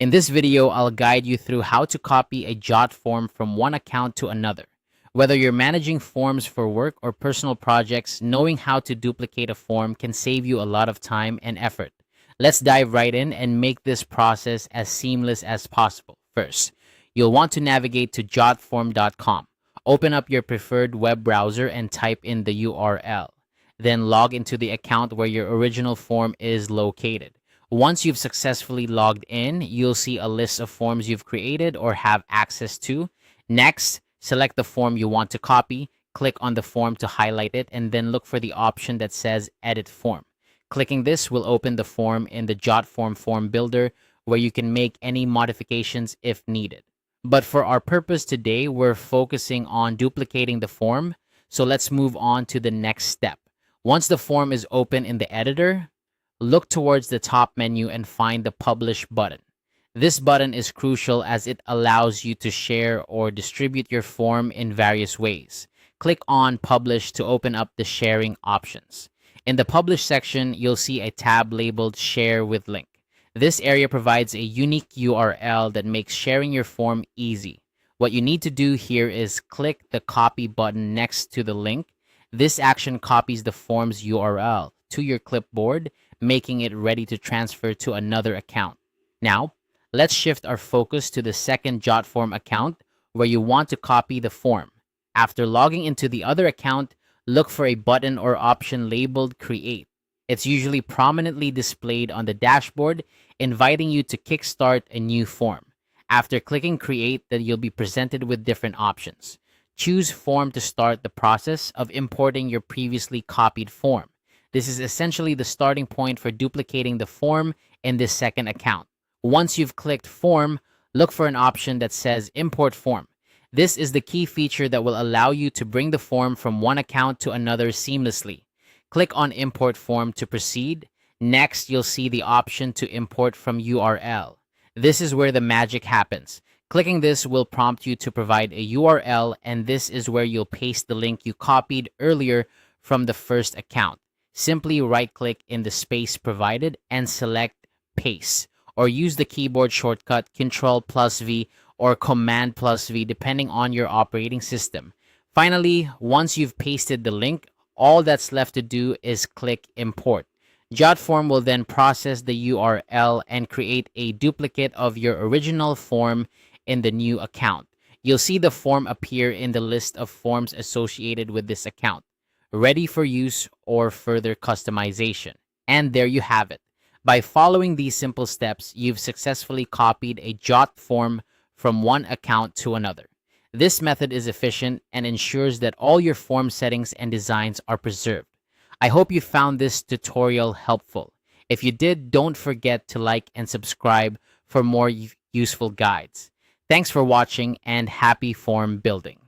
In this video, I'll guide you through how to copy a Jotform from one account to another. Whether you're managing forms for work or personal projects, knowing how to duplicate a form can save you a lot of time and effort. Let's dive right in and make this process as seamless as possible. First, you'll want to navigate to jotform.com. Open up your preferred web browser and type in the URL. Then log into the account where your original form is located. Once you've successfully logged in, you'll see a list of forms you've created or have access to. Next, select the form you want to copy, click on the form to highlight it, and then look for the option that says Edit Form. Clicking this will open the form in the Jotform form builder where you can make any modifications if needed. But for our purpose today, we're focusing on duplicating the form, so let's move on to the next step. Once the form is open in the editor, look towards the top menu and find the Publish button. This button is crucial as it allows you to share or distribute your form in various ways. Click on Publish to open up the sharing options. In the Publish section, you'll see a tab labeled Share with Link. This area provides a unique URL that makes sharing your form easy. What you need to do here is click the Copy button next to the link. This action copies the form's URL to your clipboard, making it ready to transfer to another account. Now, let's shift our focus to the second Jotform account where you want to copy the form. After logging into the other account, look for a button or option labeled Create. It's usually prominently displayed on the dashboard, inviting you to kickstart a new form. After clicking Create, then you'll be presented with different options. Choose Form to start the process of importing your previously copied form. This is essentially the starting point for duplicating the form in this second account. Once you've clicked Form, look for an option that says Import Form. This is the key feature that will allow you to bring the form from one account to another seamlessly. Click on Import Form to proceed. Next, you'll see the option to import from URL. This is where the magic happens. Clicking this will prompt you to provide a URL, and this is where you'll paste the link you copied earlier from the first account. Simply right-click in the space provided and select Paste, or use the keyboard shortcut Ctrl+V or Command+V depending on your operating system. Finally, once you've pasted the link, all that's left to do is click Import. Jotform will then process the URL and create a duplicate of your original form in the new account. You'll see the form appear in the list of forms associated with this account, ready for use or further customization. And there you have it. By following these simple steps, you've successfully copied a Jotform from one account to another. This method is efficient and ensures that all your form settings and designs are preserved. I hope you found this tutorial helpful. If you did, don't forget to like and subscribe for more useful guides. Thanks for watching and happy form building.